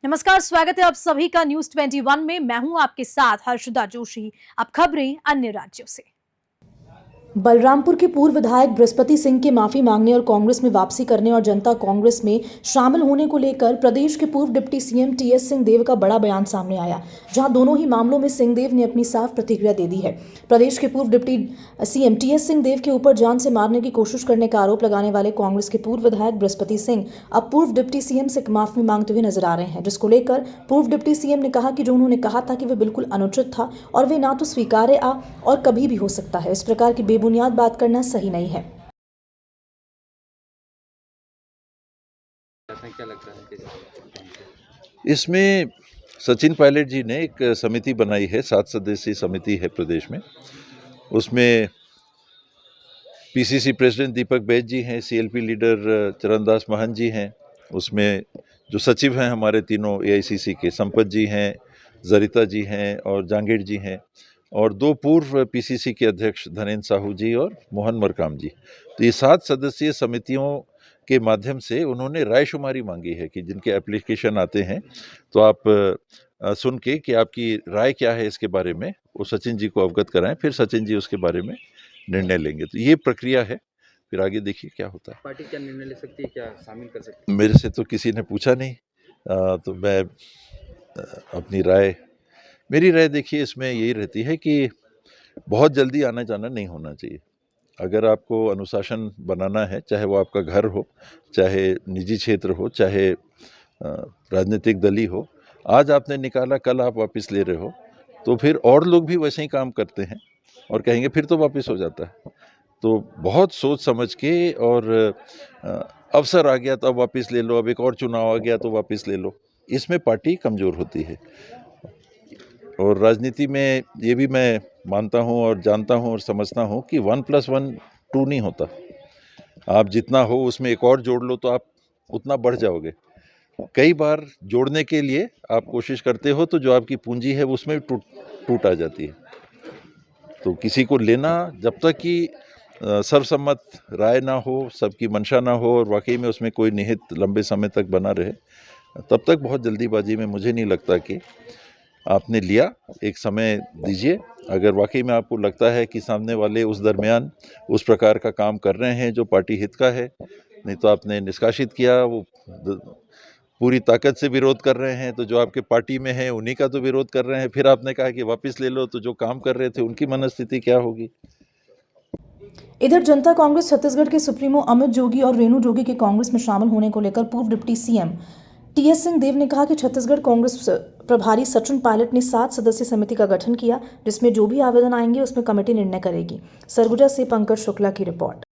नमस्कार, स्वागत है आप सभी का न्यूज 21 में। मैं हूं आपके साथ हर्षदा जोशी। अब खबरें अन्य राज्यों से। बलरामपुर के पूर्व विधायक बृहस्पति सिंह के माफी मांगने और कांग्रेस में वापसी करने और जनता कांग्रेस में शामिल होने को लेकर प्रदेश के पूर्व डिप्टी सीएम टीएस सिंहदेव का बड़ा बयान सामने आया, जहां दोनों ही मामलों में सिंहदेव ने अपनी साफ प्रतिक्रिया दे दी है। प्रदेश के पूर्व डिप्टी सीएम टीएस सिंहदेव के ऊपर जान से मारने की कोशिश करने का आरोप लगाने वाले कांग्रेस के पूर्व विधायक बृहस्पति सिंह अब पूर्व डिप्टी सीएम से माफी मांगते हुए नजर आ रहे हैं, जिसको लेकर पूर्व डिप्टी सीएम ने कहा कि जो उन्होंने कहा था कि वह बिल्कुल अनुचित था और वे ना तो स्वीकार्य और कभी भी हो सकता है। इस प्रकार की बेबुनियाद बात करना सही नहीं है। क्या लगता है इसमें सचिन पायलट जी ने एक समिति बनाई है, 7 सदस्यीय समिति है प्रदेश में। उसमें पीसीसी प्रेसिडेंट दीपक बैज जी हैं, सीएलपी लीडर चरणदास महंत जी हैं, उसमें जो सचिव हैं हमारे तीनों एआईसीसी के, संपत जी हैं, जरिता जी हैं और जांगीर जी हैं, और 2 पूर्व पीसीसी के अध्यक्ष धनेन्द्र साहू जी और मोहन मरकाम जी। तो ये 7 सदस्यीय समितियों के माध्यम से उन्होंने रायशुमारी मांगी है कि जिनके एप्लीकेशन आते हैं तो आप सुन के कि आपकी राय क्या है इसके बारे में, वो सचिन जी को अवगत कराएं, फिर सचिन जी उसके बारे में निर्णय लेंगे। तो ये प्रक्रिया है, फिर आगे देखिए क्या होता है। पार्टी क्या निर्णय ले सकती है, क्या शामिल कर सकती है? मेरे से तो किसी ने पूछा नहीं, तो मैं अपनी राय, मेरी राय देखिए इसमें यही रहती है कि बहुत जल्दी आना जाना नहीं होना चाहिए। अगर आपको अनुशासन बनाना है, चाहे वो आपका घर हो, चाहे निजी क्षेत्र हो, चाहे राजनीतिक दल ही हो, आज आपने निकाला, कल आप वापस ले रहे हो, तो फिर और लोग भी वैसे ही काम करते हैं और कहेंगे फिर तो वापस हो जाता है। तो बहुत सोच समझ के, और अवसर आ गया तो अब वापस ले लो, अब एक और चुनाव आ गया तो वापस ले लो, इसमें पार्टी कमज़ोर होती है। और राजनीति में ये भी मैं मानता हूँ और जानता हूँ और समझता हूँ कि 1+1 2 नहीं होता। आप जितना हो उसमें एक और जोड़ लो तो आप उतना बढ़ जाओगे। कई बार जोड़ने के लिए आप कोशिश करते हो तो जो आपकी पूंजी है उसमें टूट आ जाती है। तो किसी को लेना, जब तक कि सर्वसम्मत राय ना हो, सबकी मंशा ना हो और वाकई में उसमें कोई निहित लंबे समय तक बना रहे, तब तक बहुत जल्दीबाजी में मुझे नहीं लगता कि आपने लिया। एक समय दीजिए, अगर वाकई में आपको लगता है कि सामने वाले उस दरमियान उस प्रकार का काम कर रहे हैं जो पार्टी हित का है, नहीं तो आपने निष्कासित किया, वो पूरी ताकत से विरोध कर रहे हैं, तो जो आपके पार्टी में है उन्हीं का तो विरोध कर रहे हैं, फिर आपने कहा कि वापस ले लो, तो जो काम कर रहे थे उनकी मनस्थिति क्या होगी। इधर जनता कांग्रेस छत्तीसगढ़ के सुप्रीमो अमित जोगी और रेणु जोगी के कांग्रेस में शामिल होने को लेकर पूर्व डिप्टी सीएम टीएस सिंहदेव ने कहा कि छत्तीसगढ़ कांग्रेस प्रभारी सचिन पायलट ने 7 सदस्यीय समिति का गठन किया, जिसमें जो भी आवेदन आएंगे उसमें कमेटी निर्णय करेगी। सरगुजा से पंकज शुक्ला की रिपोर्ट।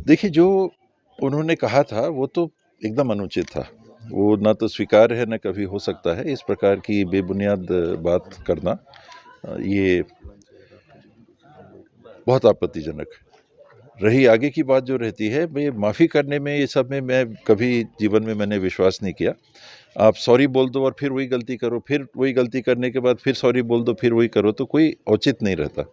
देखिए, जो उन्होंने कहा था वो तो एकदम अनुचित था। वो ना तो स्वीकार्य है, ना कभी हो सकता है। इस प्रकार की बेबुनियाद बात करना, ये बहुत आपत्तिजनक है। रही आगे की बात जो रहती है, मैं माफ़ी करने में, ये सब में मैं कभी जीवन में मैंने विश्वास नहीं किया। आप सॉरी बोल दो और फिर वही गलती करो, फिर वही गलती करने के बाद फिर सॉरी बोल दो, फिर वही करो, तो कोई औचित्य नहीं रहता।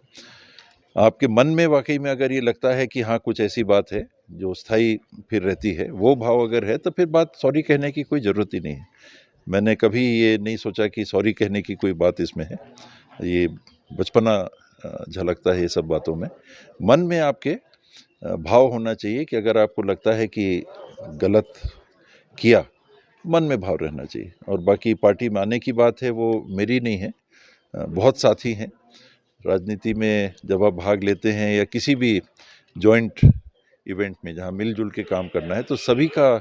आपके मन में वाकई में अगर ये लगता है कि हाँ कुछ ऐसी बात है जो स्थायी फिर रहती है, वो भाव अगर है, तो फिर बात सॉरी कहने की कोई ज़रूरत ही नहीं है। मैंने कभी ये नहीं सोचा कि सॉरी कहने की कोई बात इसमें है। ये बचपना झलकता है ये सब बातों में। मन में आपके भाव होना चाहिए कि अगर आपको लगता है कि गलत किया, मन में भाव रहना चाहिए। और बाकी पार्टी में आने की बात है, वो मेरी नहीं है। बहुत साथी हैं राजनीति में, जब आप भाग लेते हैं या किसी भी जॉइंट इवेंट में जहां मिलजुल के काम करना है, तो सभी का